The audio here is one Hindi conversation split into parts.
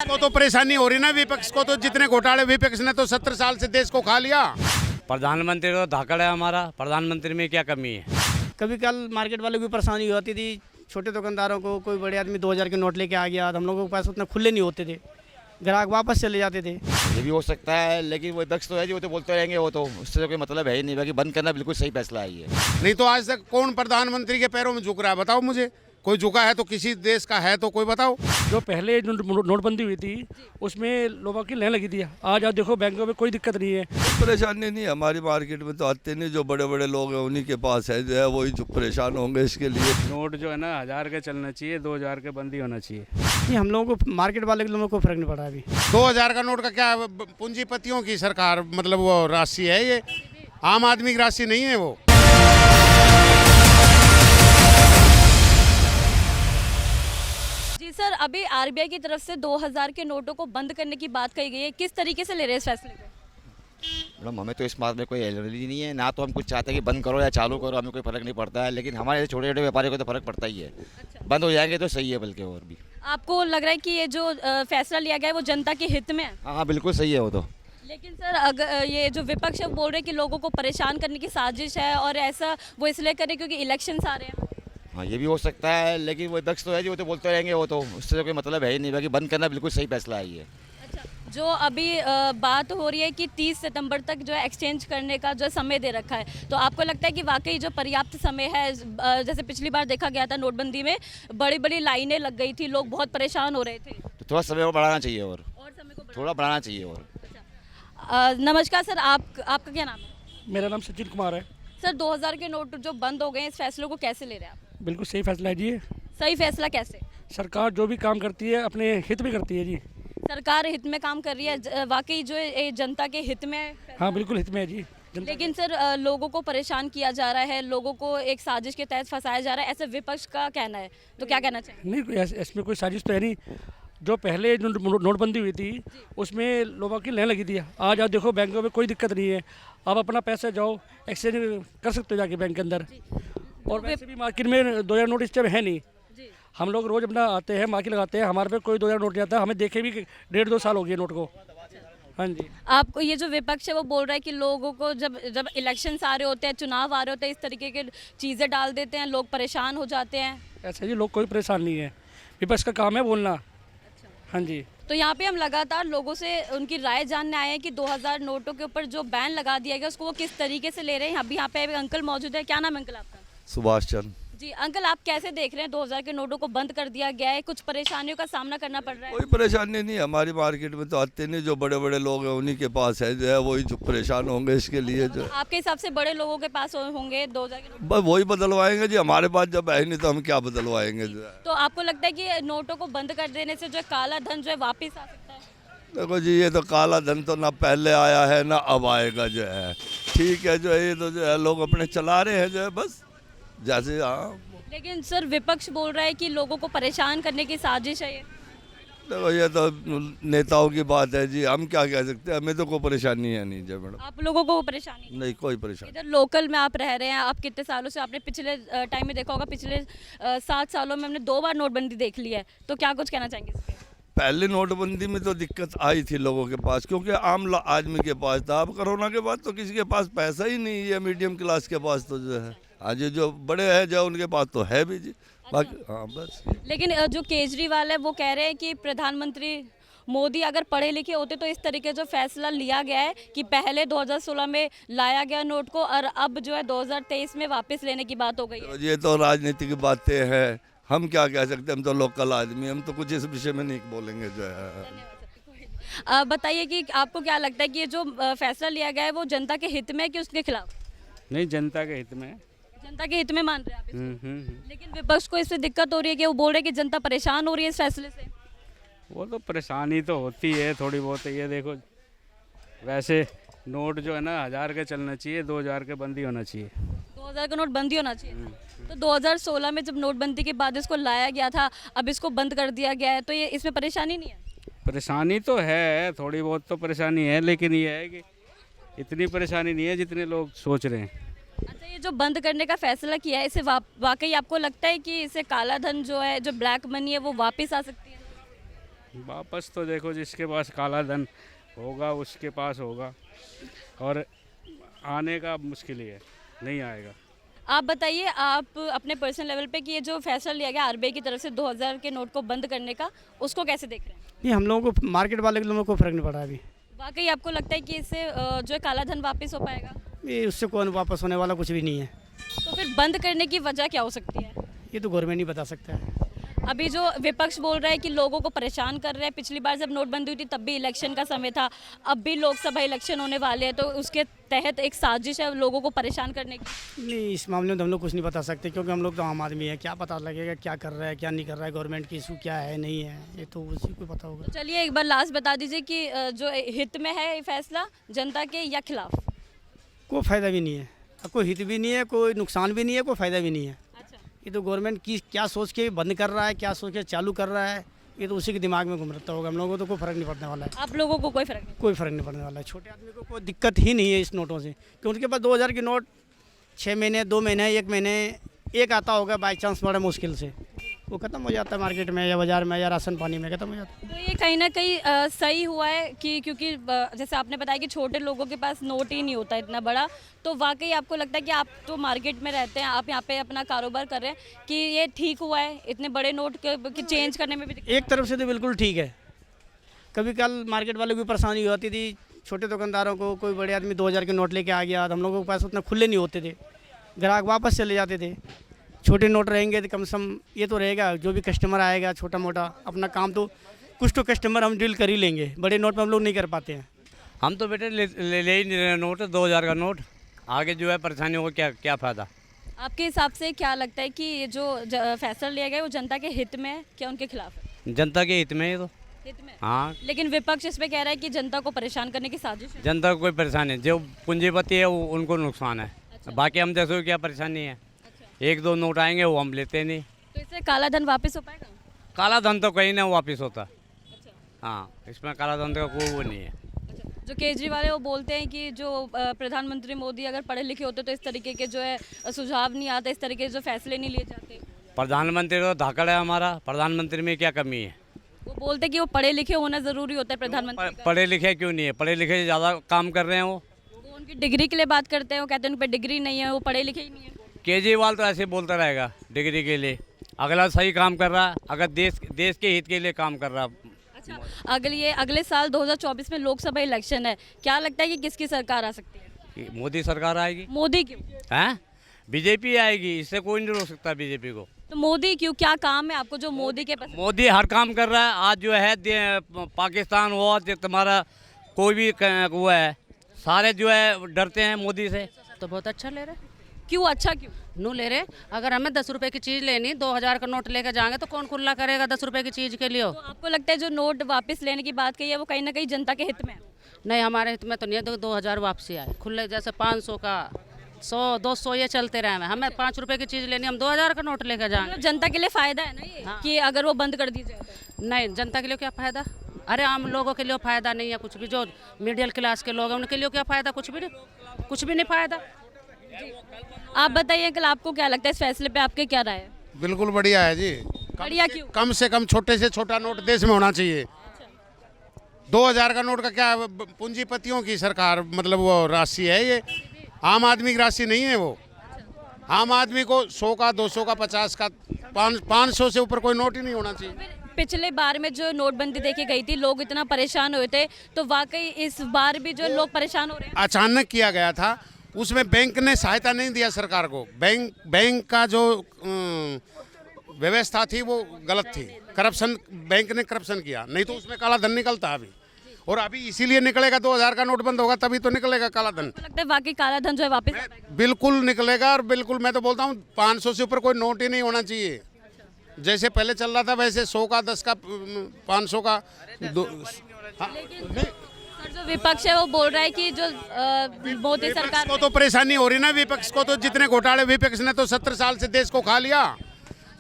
को तो परेशानी हो रही ना, विपक्ष को तो जितने घोटाले, विपक्ष ने तो 70 साल से देश को खा लिया। प्रधानमंत्री तो धाकड़ है हमारा, प्रधानमंत्री में क्या कमी है। कभी कल मार्केट वालों की परेशानी होती थी, छोटे दुकानदारों को, कोई बड़े आदमी 2000 के नोट लेके आ गया, तो हम लोगों के पास उतना खुले नहीं होते थे, ग्राहक वापस चले जाते थे। ये भी हो सकता है, लेकिन वो विपक्ष तो है जी, वो तो बोलते रहेंगे, वो तो उससे कोई मतलब है ही नहीं। बाकी बंद करना बिल्कुल सही फैसला है ये। नहीं तो आज तक कौन प्रधानमंत्री के पैरों में झुक रहा है, बताओ मुझे। कोई झुका है तो किसी देश का है तो कोई बताओ। जो पहले नोटबंदी हुई थी उसमें लोगों की लाइन लगी थी, आज आप देखो बैंकों में कोई दिक्कत नहीं है। परेशानी नहीं, हमारी मार्केट में तो आते नहीं, जो बड़े बड़े लोग हैं उन्हीं के पास है, जो है वही जो परेशान होंगे इसके लिए। नोट जो है ना 1000 के चलना चाहिए, 2000 के बंदी होना चाहिए। ये हम लोगों को मार्केट वाले के लोगों को फर्क नहीं पड़ा अभी। 2000 का नोट का क्या, पूंजीपतियों की सरकार, मतलब वो राशि है, ये आम आदमी की राशि नहीं है वो। जी सर, अभी आरबीआई की तरफ से 2000 के नोटों को बंद करने की बात कही गई है, किस तरीके से ले रहे हैं इस फैसले को? मैडम हमें तो इस बात में कोई एलर्जी नहीं है, ना तो हम कुछ चाहते हैं कि बंद करो या चालू करो, हमें कोई फर्क नहीं पड़ता है। लेकिन हमारे छोटे छोटे व्यापारियों को तो फर्क पड़ता ही है। बंद हो जाएंगे तो सही है, बल्कि और भी। आपको लग रहा है कि ये जो फैसला लिया गया है वो जनता के हित में है? हाँ बिल्कुल सही है वो तो। लेकिन सर, अगर ये जो विपक्ष है वो बोल रहे हैं कि लोगों को परेशान करने की साजिश है, और ऐसा वो इसलिए करे क्योंकि इलेक्शंस आ रहे हैं। हाँ ये भी हो सकता है, लेकिन वो विपक्ष तो है जी, वो तो बोलते रहेंगे, वो तो उससे कोई मतलब है ही नहीं। बाकी बंद करना बिल्कुल सही फैसला है ये। अच्छा, जो अभी बात हो रही है कि 30 सितंबर तक जो है एक्सचेंज करने का जो समय दे रखा है, तो आपको लगता है कि वाकई जो पर्याप्त समय है? जैसे पिछली बार देखा गया था नोटबंदी में बड़ी बड़ी लाइनें लग गई थी, लोग बहुत परेशान हो रहे थे। तो थोड़ा समय को बढ़ाना चाहिए, और समय को थोड़ा बढ़ाना चाहिए और। नमस्कार सर, आपका क्या नाम है? मेरा नाम सचिन कुमार है। सर, 2000 के नोट जो बंद हो गए, इस फैसले को कैसे ले रहे हैं आप? बिल्कुल सही फैसला है जी। सही फैसला कैसे? सरकार जो भी काम करती है अपने हित में करती है जी। सरकार हित में काम कर रही है, वाकई जो है जनता के हित में है? हाँ बिल्कुल हित में है जी। लेकिन सर, लोगों को परेशान किया जा रहा है, लोगों को एक साजिश के तहत फंसाया जा रहा है, ऐसे विपक्ष का कहना है, तो क्या कहना चाहिए? नहीं, इसमें कोई साजिश तो है नहीं। जो पहले नोटबंदी हुई थी उसमें लोगों की लाइन लगी थी, आज आप देखो बैंकों में कोई दिक्कत नहीं है। आप अपना पैसा जाओ एक्सचेंज कर सकते हो जाके बैंक के अंदर। और वैसे भी मार्केट में 2000 नोट इस टाइम है नहीं। हम लोग रोज अपना आते हैं, मार्केट लगाते हैं, हमारे पे कोई 2000 नोट नहीं आता। हमें देखे भी 1.5-2 साल हो गए नोट को। हाँ जी। आपको ये जो विपक्ष है वो बोल रहा है कि लोगों को जब इलेक्शंस आ रहे होते हैं, चुनाव आ रहे होते हैं, इस तरीके के चीज़ें डाल देते हैं, लोग परेशान हो जाते हैं। ऐसा जी, लोग कोई परेशान नहीं है, विपक्ष का काम है बोलना। हाँ जी। तो यहाँ पे हम लगातार लोगों से उनकी राय जानने आए हैं कि 2000 नोटों के ऊपर जो बैन लगा दिया गया उसको वो किस तरीके से ले रहे हैं। अभी यहाँ पे अंकल मौजूद है। क्या नाम है अंकल आपका? सुभाष चंद्र। जी अंकल, आप कैसे देख रहे हैं 2000 के नोटों को बंद कर दिया गया है, कुछ परेशानियों का सामना करना पड़ रहा है? कोई परेशानी नहीं, हमारी मार्केट में तो आते नहीं, जो बड़े बड़े लोग हैं उन्हीं के पास है, जो है वही जो परेशान होंगे इसके लिए। जो आपके हिसाब से बड़े लोगों के पास होंगे 2000 के नोट? बस वही बदलवाएंगे जी, हमारे पास जब है नहीं तो हम क्या बदलवाएंगे जो है। तो आपको लगता है कि नोटों को बंद कर देने से जो काला धन जो है वापिस आ सकता है? देखो जी, ये तो काला धन तो ना पहले आया है ना अब आएगा जो है। ठीक है, जो है ये तो जो है लोग अपने चला रहे हैं जो है, बस जैसे। हाँ लेकिन सर, विपक्ष बोल रहा है कि लोगों को परेशान करने की साजिश है ये। देखो ये तो नेताओं की बात है जी, हम क्या कह सकते हैं, हमें तो कोई परेशानी है नहीं जी मैडम। आप लोगों को परेशानी नहीं, कोई परेशानी। इधर लोकल में आप रह रहे हैं, आप कितने सालों से, आपने पिछले टाइम में देखा होगा, पिछले 7 सालों में हमने 2 बार नोटबंदी देख ली है, तो क्या कुछ कहना चाहेंगे इस पे? पहले नोटबंदी में तो दिक्कत आई थी लोगों के पास, क्योंकि आम आदमी के पास था। अब कोरोना के बाद तो किसी के पास पैसा ही नहीं है, मीडियम क्लास के पास तो जो है, आज जो बड़े हैं जो उनके पास तो है भी जी। बाकी हाँ बस। लेकिन जो केजरीवाल है वो कह रहे हैं कि प्रधानमंत्री मोदी अगर पढ़े लिखे होते तो इस तरीके जो फैसला लिया गया है कि पहले 2016 में लाया गया नोट को और अब जो है 2023 में वापस लेने की बात हो गई है। ये तो राजनीतिक बातें हैं, हम क्या कह सकते हैं, हम तो लोकल आदमी, हम तो कुछ इस विषय में नहीं बोलेंगे जो है। बताइए कि आपको क्या लगता है कि ये जो फैसला लिया गया है वो जनता के हित में है कि उसके खिलाफ? नहीं, जनता के हित में। जनता के हित में मान रहे हैं आप इसको? लेकिन विपक्ष को इससे दिक्कत हो रही है कि वो बोल रहे हैं कि जनता परेशान हो रही है इस फैसले से। वो तो परेशानी तो होती है थोड़ी बहुत। ये देखो, वैसे नोट जो है ना 1000 के चलना चाहिए, 2000 के बंदी होना चाहिए। 2000 का नोट बंदी होना चाहिए। तो 2016 में जब नोटबंदी के बाद इसको लाया गया था, अब इसको बंद कर दिया गया है, तो ये इसमें परेशानी नहीं है? परेशानी तो है, थोड़ी बहुत तो परेशानी है, लेकिन ये है कि इतनी परेशानी नहीं है जितने लोग सोच रहे हैं। अच्छा, ये जो बंद करने का फैसला किया है, इसे वाकई आपको लगता है कि इसे काला धन जो है, जो ब्लैक मनी है, वो वापस आ सकती है? वापस तो देखो जिसके पास काला धन होगा उसके पास होगा, और आने का मुश्किल ही है, नहीं आएगा। आप बताइए, आप अपने पर्सनल लेवल पे कि ये जो फैसला लिया गया आरबीआई की तरफ से 2000 के नोट को बंद करने का, उसको कैसे देख रहे हैं? नहीं, हम लोगों को मार्केट वाले के लोगों को फ़र्क नहीं पड़ा अभी। वाकई आपको लगता है कि इससे जो है काला धन वापस हो पाएगा? ये उससे कौन वापस होने वाला कुछ भी नहीं है। तो फिर बंद करने की वजह क्या हो सकती है? ये तो गवर्नमेंट ही बता सकता है। अभी जो विपक्ष बोल रहा है कि लोगों को परेशान कर रहे हैं, पिछली बार जब नोटबंदी हुई थी तब भी इलेक्शन का समय था, अब भी लोकसभा इलेक्शन होने वाले हैं, तो उसके तहत एक साजिश है लोगों को परेशान करने की। नहीं, इस मामले में तो हम लोग कुछ नहीं बता सकते, क्योंकि हम लोग तो आम आदमी है। क्या पता लगेगा क्या कर रहा है क्या नहीं कर रहा है, गवर्नमेंट की इशू क्या है नहीं है, ये तो उसी को पता होगा। तो चलिए एक बार लास्ट बता दीजिए कि जो हित में है ये फैसला जनता के या खिलाफ? कोई फ़ायदा भी नहीं है, कोई हित भी नहीं है, कोई नुकसान भी नहीं है, कोई फ़ायदा भी नहीं है। अच्छा, ये तो गवर्नमेंट की क्या सोच के बंद कर रहा है, क्या सोच के चालू कर रहा है, ये तो उसी के दिमाग में घूम रहता होगा। हम लोगों को तो कोई फ़र्क नहीं पड़ने वाला है। आप लोगों को कोई फर्क नहीं? कोई फ़र्क नहीं पड़ने वाला है। छोटे आदमी को कोई दिक्कत ही नहीं है इस नोटों से, क्योंकि उनके पास 2000 की नोट 6 महीने 2 महीने 1 महीने एक आता होगा बाई चांस, बड़ा मुश्किल से वो ख़त्म हो जाता है मार्केट में या बाज़ार में या राशन पानी में ख़त्म हो जाता है। तो ये कहीं ना कहीं सही हुआ है कि क्योंकि जैसे आपने बताया कि छोटे लोगों के पास नोट ही नहीं होता इतना बड़ा, तो वाकई आपको लगता है कि आप तो मार्केट में रहते हैं, आप यहाँ पे अपना कारोबार कर रहे हैं, कि ये ठीक हुआ है इतने बड़े नोट के चेंज करने में भी दिक्कत? एक तरफ से तो बिल्कुल ठीक है। कभी कल मार्केट वालों की परेशानी होती थी, छोटे दुकानदारों को कोई बड़े आदमी 2000 के नोट लेके आ गया, हम लोगों के पास उतना खुले नहीं होते थे, ग्राहक वापस चले जाते थे। छोटे नोट रहेंगे तो कम से कम ये तो रहेगा, जो भी कस्टमर आएगा छोटा मोटा अपना काम तो कुछ तो कस्टमर हम डील कर ही लेंगे, बड़े नोट में हम लोग नहीं कर पाते हैं। हम तो बेटे ले ही नहीं रहे नोट, 2000 का नोट, आगे जो है परेशानी होगा, क्या क्या फ़ायदा। आपके हिसाब से क्या लगता है कि ये जो फैसला लिया गया है वो जनता के हित में है क्या उनके खिलाफ है? जनता के हित में है ये तो। हित में? हाँ, लेकिन विपक्ष इस पे कह रहा है कि जनता को परेशान करने की साजिश है। जनता को कोई परेशानी है, जो पूंजीपति है वो उनको नुकसान है। बाकी हम जैसे क्या परेशानी है, 1-2 नोट आएंगे वो हम लेते नहीं। तो इससे काला धन वापस हो पाएगा? काला धन तो कहीं ना वापस होता। अच्छा, हाँ, इसमें काला धन का कोई वो नहीं है। अच्छा। जो केजरीवाल है वो बोलते हैं कि जो प्रधानमंत्री मोदी अगर पढ़े लिखे होते तो इस तरीके के जो है सुझाव नहीं आते, इस तरीके के जो फैसले नहीं लिए जाते। प्रधानमंत्री तो धाकड़ है हमारा, प्रधानमंत्री में क्या कमी है? वो बोलते हैं कि वो पढ़े लिखे होना ज़रूरी होता है प्रधानमंत्री का। पढ़े लिखे क्यों नहीं है? पढ़े लिखे ज़्यादा काम कर रहे हैं वो उनकी डिग्री के लिए बात करते हैं, वो कहते हैं उन पर डिग्री नहीं है, वो पढ़े लिखे ही नहीं है। केजरीवाल तो ऐसे बोलता रहेगा डिग्री के लिए, अगला सही काम कर रहा, अगर देश के हित के लिए काम कर रहा। अच्छा, अगले साल 2024 में लोकसभा इलेक्शन है, क्या लगता है कि किसकी सरकार आ सकती है? मोदी सरकार आएगी। मोदी क्यों? हैं? बीजेपी आएगी, इससे कोई नहीं रोक सकता बीजेपी को। तो मोदी क्यों, क्या काम है आपको जो मोदी के पास? मोदी हर काम कर रहा है। आज जो है पाकिस्तान हुआ, जो तुम्हारा कोई भी वो है, सारे जो है डरते हैं मोदी से। तो बहुत अच्छा ले रहे, क्यों अच्छा क्यों? नू ले रहे। अगर हमें 10 रुपए की चीज़ लेनी, 2000 का नोट लेकर जाएंगे तो कौन खुला करेगा 10 रुपए की चीज़ के लिए? तो आपको लगता है जो नोट वापस लेने की बात कही है वो कहीं ना कहीं जनता के हित में है? नहीं, हमारे हित में तो नहीं है। 2000 वापसी आए खुले, जैसे 500 का 100-200 ये चलते रहे। हमें 5 रुपए की चीज़ लेनी, हम 2000 का नोट लेकर जाएंगे। मतलब जनता के लिए फायदा है ना ये, कि अगर वो बंद कर दी जाए तो? नहीं, जनता के लिए क्या फ़ायदा? अरे आम लोगों के लिए फ़ायदा नहीं है कुछ भी। जो मिडिल क्लास के लोग हैं उनके लिए क्या फ़ायदा? कुछ भी नहीं, कुछ भी नहीं फ़ायदा। आप बताइए अंकल, आपको क्या लगता है इस फैसले पे आपके क्या राय है? बिल्कुल बढ़िया है जी। बढ़िया क्यों? कम से कम छोटे से छोटा नोट देश में होना चाहिए। 2000 का नोट का क्या, पूंजीपतियों की सरकार मतलब वो राशि है, ये आम आदमी की राशि नहीं है। वो आम आदमी को 100 का 200 का 50 का 500 से ऊपर कोई नोट ही नहीं होना चाहिए। पिछले बार में जो नोटबंदी देखी गई थी, लोग इतना परेशान हुए थे, तो वाकई इस बार भी जो लोग परेशान हो रहे हैं। अचानक किया गया था, उसमें बैंक ने सहायता नहीं दिया सरकार को। बैंक का जो व्यवस्था थी वो गलत थी, करप्शन, बैंक ने करप्शन किया, नहीं तो उसमें काला धन निकलता अभी। और अभी इसीलिए निकलेगा, 2000 का नोट बंद होगा तभी तो निकलेगा काला धन। आपको लगता है वाकई काला धन जो है वापस आ पाएगा? बिल्कुल निकलेगा, और बिल्कुल मैं तो बोलता हूँ 500 से ऊपर कोई नोट ही नहीं होना चाहिए। जैसे पहले चल रहा था वैसे 100 का 10 का 500 का सर, जो विपक्ष है वो बोल रहा है कि जो मोदी सरकार को तो परेशानी हो रही ना, विपक्ष को तो जितने घोटाले, विपक्ष ने तो 70 साल से देश को खा लिया,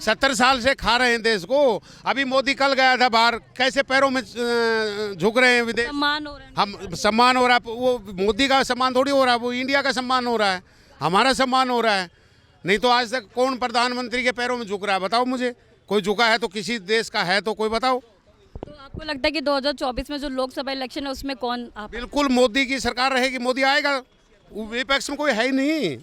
70 साल से खा रहे हैं देश को। अभी मोदी कल गया था बाहर, कैसे पैरों में झुक रहे हैं विदेश। सम्मान हो रहा है। हम सम्मान हो रहा है, वो मोदी का सम्मान थोड़ी हो रहा है, वो इंडिया का सम्मान हो रहा है, हमारा सम्मान हो रहा है। नहीं तो आज तक कौन प्रधानमंत्री के पैरों में झुक रहा है, बताओ मुझे। कोई झुका है तो किसी देश का है तो कोई बताओ। तो आपको लगता है कि 2024 में जो लोकसभा इलेक्शन है उसमें कौन आप बिल्कुल मोदी की सरकार रहेगी, मोदी आएगा, विपक्ष में कोई है ही नहीं।